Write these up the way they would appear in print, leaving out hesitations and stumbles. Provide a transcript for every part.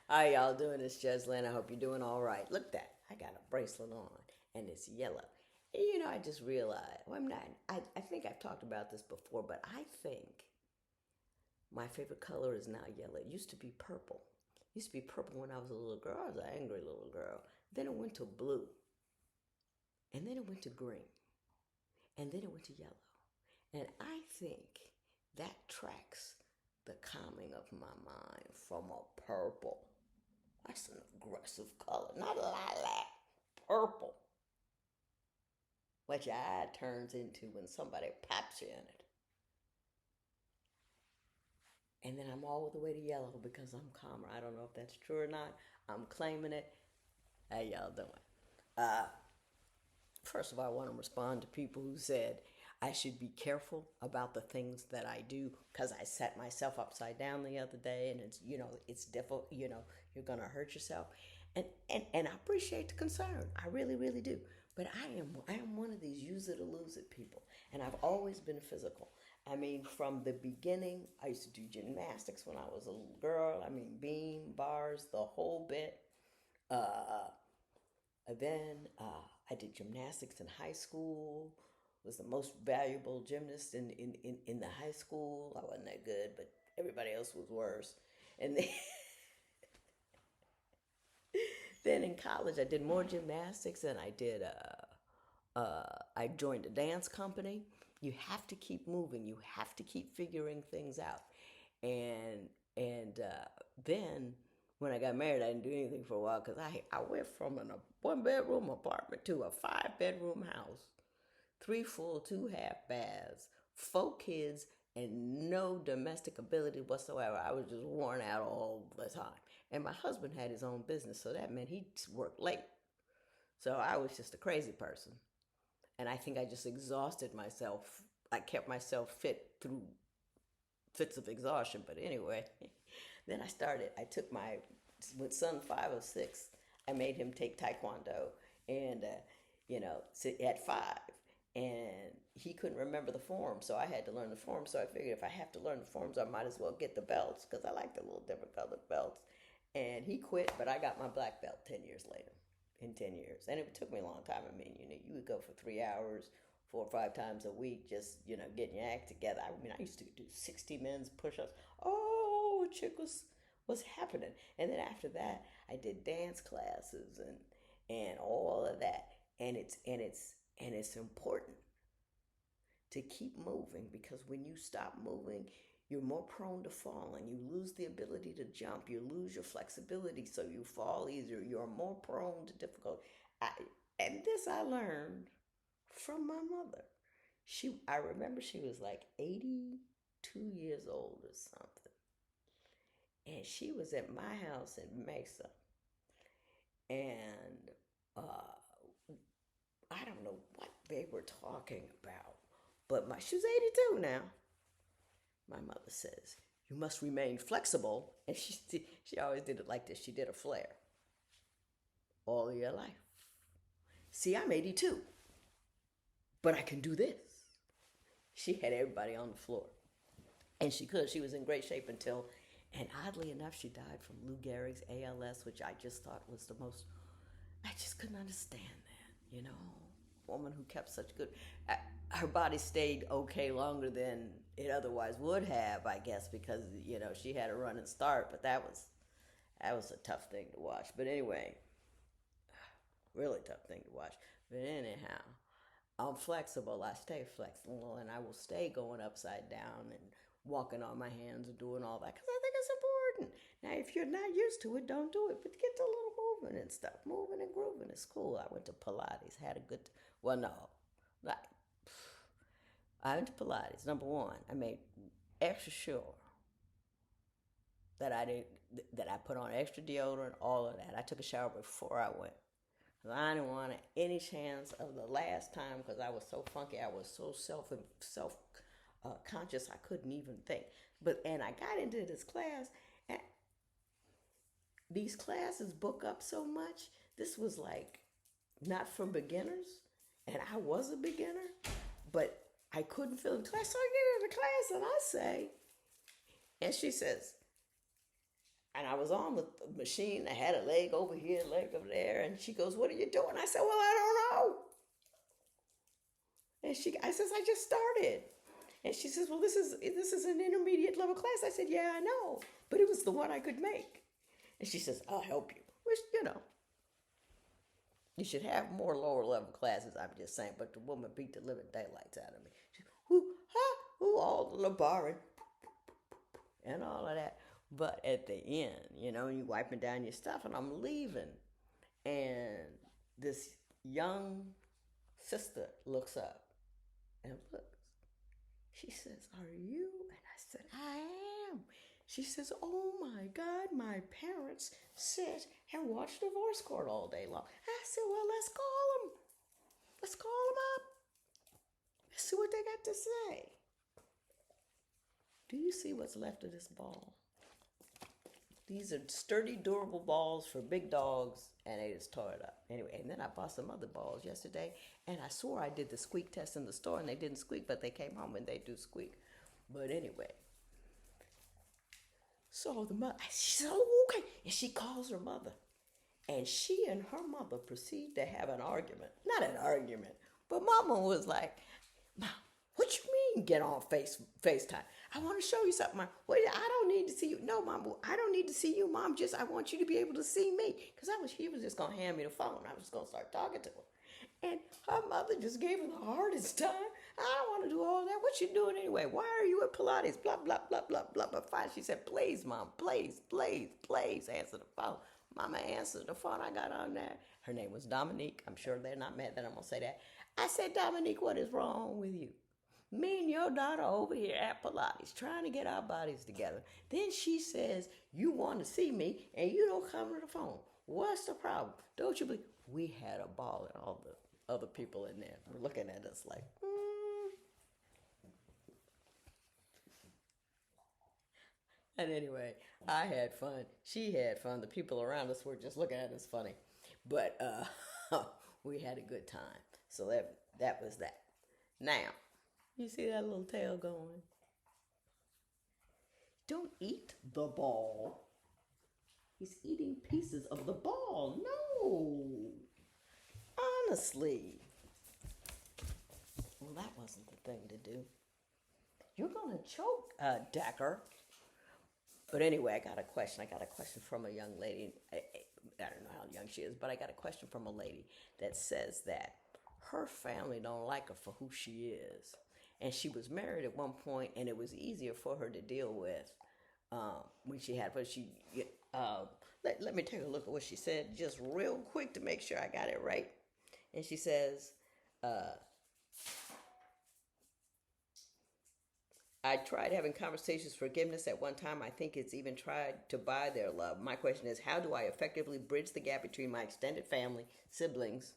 How y'all doing? It's Jeslyn. I hope you're doing all right. Look that. I got a bracelet on and it's yellow. And I just realized, well, I'm not, I think I've talked about this before, but I think my favorite color is now yellow. It used to be purple. It used to be purple when I was a little girl. I was an angry little girl. Then it went to blue. And then it went to green. And then it went to yellow. And I think that tracks the calming of my mind from a purple. That's an aggressive color, not lilac, purple. What your eye turns into when somebody pops you in it. And then I'm all the way to yellow because I'm calmer. I don't know if that's true or not. I'm claiming it. How y'all doing? Uh, First of all, I want to respond to people who said I should be careful about the things that I do because I set myself upside down the other day, and it's difficult. You're gonna hurt yourself, and I appreciate the concern. I really, really do. But I am one of these use it or lose it people, and I've always been physical. I mean, from the beginning, I used to do gymnastics when I was a little girl. I mean, beam, bars, the whole bit. Uh, then I did gymnastics in high school. Was the most valuable gymnast in the high school. I wasn't that good, but everybody else was worse. And then, then in college, I did more gymnastics and I did. I joined a dance company. You have to keep moving. You have to keep figuring things out. And then when I got married, I didn't do anything for a while because I went from a one bedroom apartment to a 5 bedroom house, three full, two half baths, 4 kids, and no domestic ability whatsoever. I was just worn out all the time. And my husband had his own business, so that meant he worked late. So I was just a crazy person. And I think I just exhausted myself. I kept myself fit through fits of exhaustion. But anyway, then I took with son 5 or 6, I made him take Taekwondo. And, at 5. And he couldn't remember the form, so I had to learn the form. So I figured if I have to learn the forms, I might as well get the belts because I like the little different colored belts. And he quit, but I got my black belt 10 years later. In 10 years. And it took me a long time. I mean, you would go for 3 hours, 4 or 5 times a week, just, getting your act together. I mean, I used to do 60 men's push ups. Oh, chick was happening. And then after that, I did dance classes and all of that. And it's important to keep moving because when you stop moving, you're more prone to falling. You lose the ability to jump. You lose your flexibility, so you fall easier. You're more prone to difficulty. I, and this I learned from my mother. I remember she was like 82 years old or something, and she was at my house in Mesa, and I don't know what they were talking about, but she was 82 now. My mother says, you must remain flexible. And she always did it like this. She did a flare all your life. See, I'm 82, but I can do this. She had everybody on the floor. And she could. She was in great shape and oddly enough, she died from Lou Gehrig's ALS, which I just thought was I just couldn't understand that, woman who kept such good, her body stayed okay longer than it otherwise would have, I guess, because she had a run and start. But that was a tough thing to watch. But anyway, really tough thing to watch. But anyhow, I'm flexible. I stay flexible, and I will stay going upside down and walking on my hands and doing all that because I think it's important. Now, if you're not used to it, don't do it. But get a little movement and stuff. Moving and grooving is cool. I went to Pilates, had a good. Well, no, like I went to Pilates. Number one, I made extra sure that I put on extra deodorant, all of that. I took a shower before I went. I didn't want any chance of the last time because I was so funky. I was so self conscious. I couldn't even think. And I got into this class, and these classes book up so much. This was like not for beginners, and I was a beginner, but I couldn't feel the class. So I get into the class, and I say, and she says, And I was on the machine. I had a leg over here, a leg over there. And she goes, "What are you doing?" I said, "Well, I don't know." And I says, "I just started." And she says, "Well, this is an intermediate level class." I said, "Yeah, I know. But it was the one I could make." And she says, "I'll help you." Which, you should have more lower level classes, I'm just saying. But the woman beat the living daylights out of me. She, all the labaring and all of that. But at the end, you wiping down your stuff, and I'm leaving. And this young sister looks up and looks. She says, "Are you?" And I said, "I am." She says, "Oh my God, my parents sit and watch divorce court all day long." I said, "Well, let's call them. Let's call them up. Let's see what they got to say." Do you see what's left of this ball? These are sturdy, durable balls for big dogs, and they just tore it up. Anyway, and then I bought some other balls yesterday, and I swore I did the squeak test in the store, and they didn't squeak, but they came home and they do squeak. But anyway, so the mother, she said, "Oh, okay," and she calls her mother, and she and her mother proceed to have an argument. Not an argument, but Mama was like, "Mom, what you mean get on FaceTime? I want to show you something, Mom." "Wait, I don't need to see you." "No, Mom, I don't need to see you, Mom. Just I want you to be able to see me." Because she was just going to hand me the phone. I was just going to start talking to her. And her mother just gave her the hardest time. "I don't want to do all that. What you doing anyway? Why are you at Pilates? Blah, blah, blah, blah, blah." But finally she said, "Please, Mom, please, please, please answer the phone." Mama answered the phone. I got on there. Her name was Dominique. I'm sure they're not mad that I'm going to say that. I said, "Dominique, what is wrong with you? Me and your daughter over here at Pilates trying to get our bodies together. Then she says, you want to see me and you don't come to the phone. What's the problem? Don't you believe?" We had a ball, and all the other people in there were looking at us like, And anyway, I had fun. She had fun. The people around us were just looking at us funny. But we had a good time. So that was that. Now, you see that little tail going? Don't eat the ball. He's eating pieces of the ball. No. Honestly. Well, that wasn't the thing to do. You're going to choke, Decker. But anyway, I got a question. I got a question from a young lady. I don't know how young she is, but I got a question from a lady that says that her family don't like her for who she is. And she was married at one point, and it was easier for her to deal with when she had. But let me take a look at what she said just real quick to make sure I got it right. And she says, "I tried having conversations forgiveness at one time. I think it's even tried to buy their love. My question is, how do I effectively bridge the gap between my extended family, siblings?"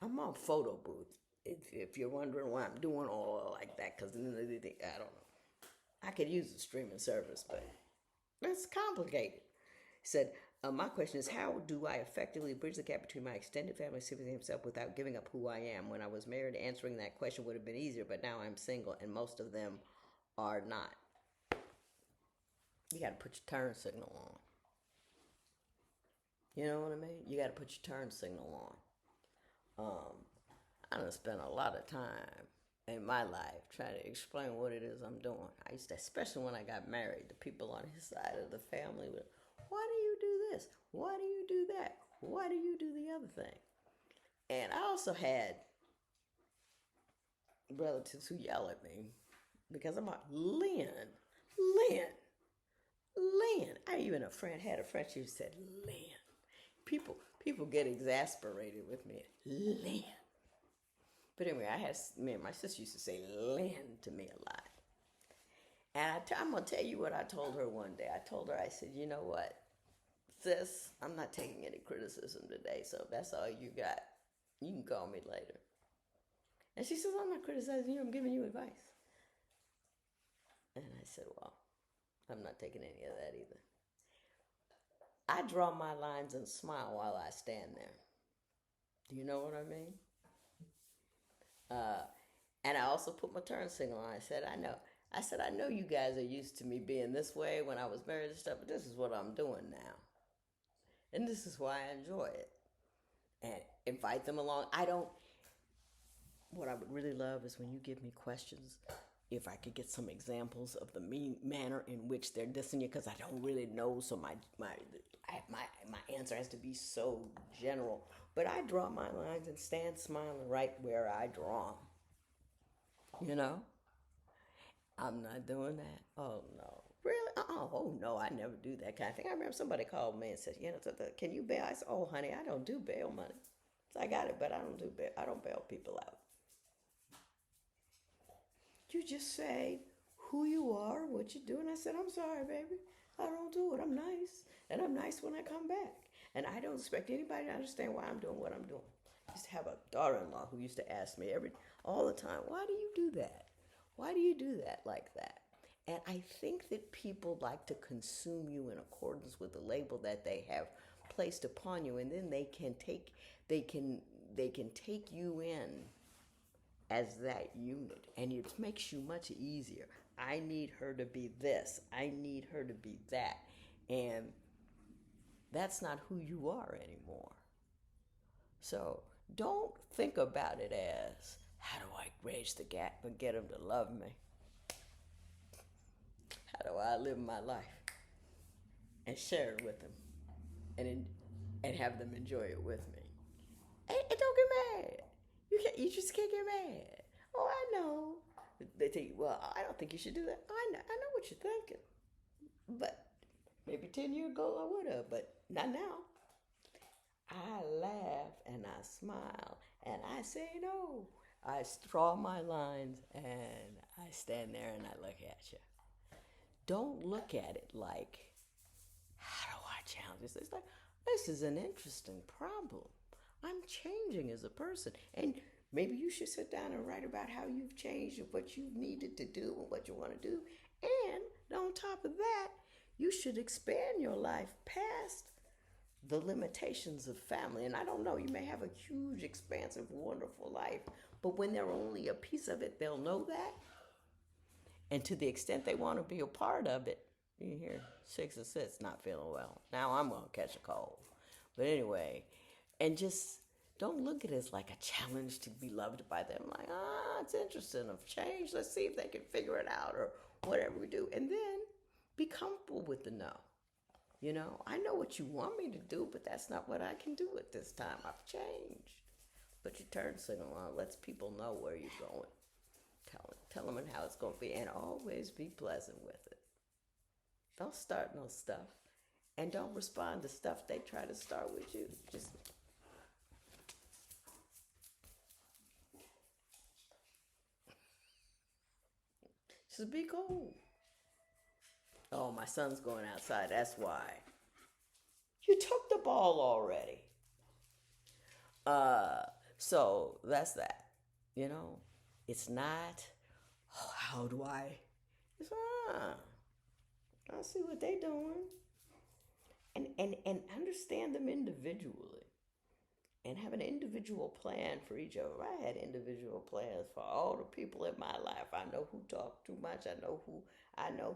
I'm on photo booth. If you're wondering why I'm doing all like that, because I don't know. I could use a streaming service, but it's complicated. He said, "My question is, how do I effectively bridge the gap between my extended family, siblings, and himself without giving up who I am? When I was married, answering that question would have been easier, but now I'm single, and most of them are not." You got to put your turn signal on. You know what I mean? You got to put your turn signal on. I done spent a lot of time in my life trying to explain what it is I'm doing. I used to, especially when I got married, the people on his side of the family would, "Why do you do this? Why do you do that? Why do you do the other thing?" And I also had relatives who yell at me because I'm like, Lynn. I even had a friend who said, "Lynn." People get exasperated with me. Lynn. But anyway, me and my sister used to say Lynn to me a lot. And I'm going to tell you what I told her one day. I told her, I said, "You know what, sis, I'm not taking any criticism today, so if that's all you got, you can call me later." And she says, "I'm not criticizing you, I'm giving you advice." And I said, "Well, I'm not taking any of that either." I draw my lines and smile while I stand there. Do you know what I mean? And I also put my turn signal on. I said, I know. I said, I know you guys are used to me being this way when I was married and stuff, but this is what I'm doing now. And this is why I enjoy it. And invite them along. What I would really love is when you give me questions, if I could get some examples of the mean manner in which they're dissing you, because I don't really know, so my answer has to be so general. But I draw my lines and stand smiling right where I draw them. You know, I'm not doing that. Oh no, really? Oh no, I never do that kind of thing. I remember somebody called me and said, can you bail? I said, oh honey, I don't do bail money. So I got it, but I don't do bail. I don't bail people out. You just say who you are, what you do. And I said, I'm sorry, baby. I don't do it. I'm nice. And I'm nice when I come back. And I don't expect anybody to understand why I'm doing what I'm doing. I used to have a daughter-in-law who used to ask me all the time, why do you do that? Why do you do that like that? And I think that people like to consume you in accordance with the label that they have placed upon you, and then they can take you in as that unit, and it makes you much easier. I need her to be this. I need her to be that. And that's not who you are anymore. So don't think about it as, how do I bridge the gap and get them to love me? How do I live my life and share it with them and have them enjoy it with me? And don't get mad. You just can't get mad. Oh, I know. They think, well, I don't think you should do that. I know what you're thinking. But maybe 10 years ago I would have, but not now. I laugh and I smile and I say no. I draw my lines and I stand there and I look at you. Don't look at it like, how do I challenge this? It's like, this is an interesting problem. I'm changing as a person. And maybe you should sit down and write about how you've changed and what you needed to do and what you want to do. And on top of that, you should expand your life past the limitations of family. And I don't know, you may have a huge, expansive, wonderful life, but when they're only a piece of it, they'll know that. And to the extent they want to be a part of it, you hear 6 or 6 not feeling well. Now I'm going to catch a cold. But anyway, and just don't look at it as like a challenge to be loved by them. Like, it's interesting of change. Let's see if they can figure it out or whatever we do. And then be comfortable with the no. You know, I know what you want me to do, but that's not what I can do at this time. I've changed. But your turn signal on lets people know where you're going. Tell them how it's going to be, and always be pleasant with it. Don't start no stuff, and don't respond to stuff they try to start with you. Just be cool. Oh, my son's going outside. That's why. You took the ball already. So that's that. You know, it's not, oh, how do I? It's, I see what they doing. And understand them individually. And have an individual plan for each of them. I had individual plans for all the people in my life. I know who talked too much. I know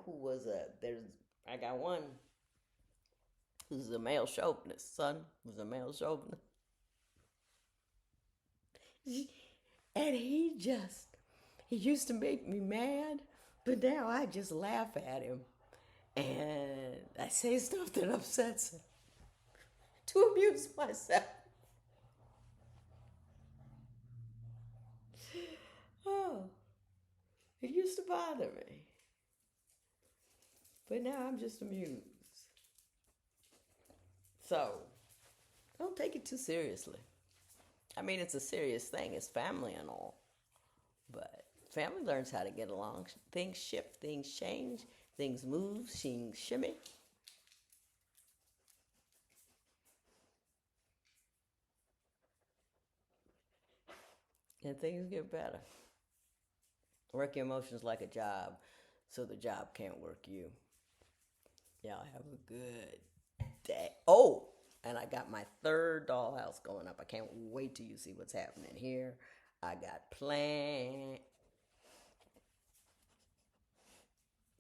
who was I got one who's a male chauvinist. Son was a male chauvinist. And he used to make me mad, but now I just laugh at him. And I say stuff that upsets him to amuse myself. Oh, it used to bother me. But now I'm just amused. So, don't take it too seriously. I mean, it's a serious thing. It's family and all. But family learns how to get along. Things shift, things change, things move, things shimmy. And things get better. Work your emotions like a job so the job can't work you. Y'all have a good day. Oh, and I got my 3rd dollhouse going up. I can't wait till you see what's happening here. I got plans.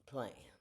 playing.